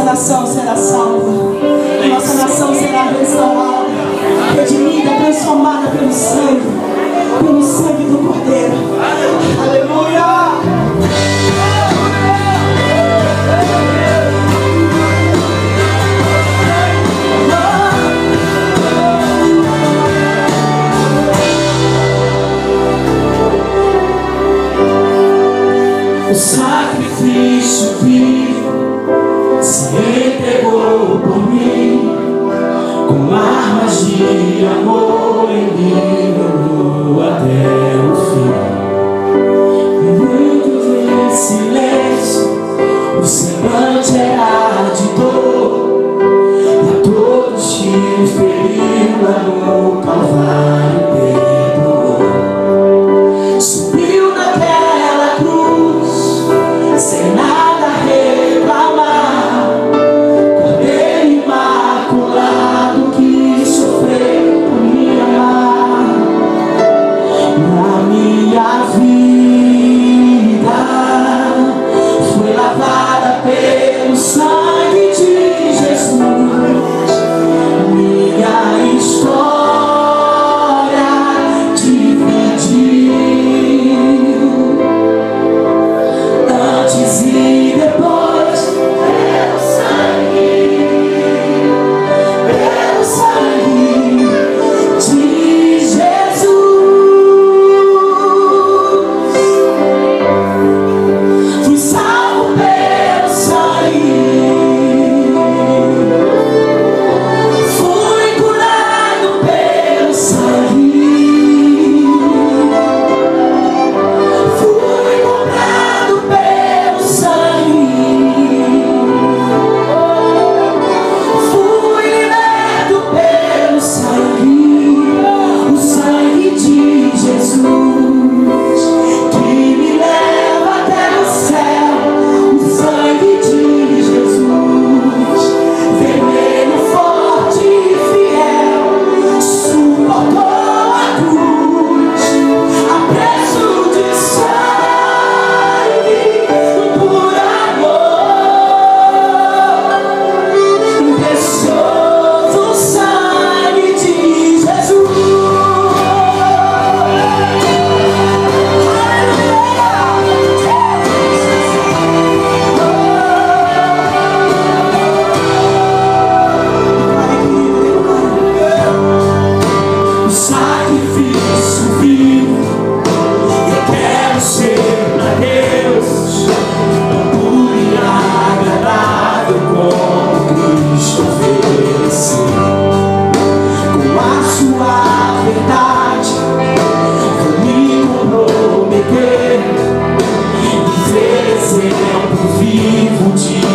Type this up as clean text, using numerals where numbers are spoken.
nação será salva, nossa nação será restaurada, redimida, transformada pelo sangue do Cordeiro. Aleluia! O sacrifício vivo se entregou por mim, com armas de amor ele livrou até o fim. Minutos em silêncio, o semblante era de dor, e a todos que feriu lá no Calvário perdoou. Subiu naquela cruz sem nada reclamar, Cordeiro imaculado que sofreu por me amar. Na minha vida foi lavada pelo sangue de Jesus. Minha história dividiu antes e depois pelo sangue de Jesus. Fui salvo pelo sangue, fui curado pelo sangue, fui comprado pelo sangue, fui liberto pelo sangue, o sangue de Jesus que me leva até o céu, o sangue de Jesus, vermelho, forte e fiel, suportou a cruz a preço de sangue, por amor, precioso sangue de Jesus. O sacrifício vivo, eu quero ser pra Deus puro e agradável, como Cristo ofereceu. Com a sua verdade vou me comprometer, viver exemplo vivo de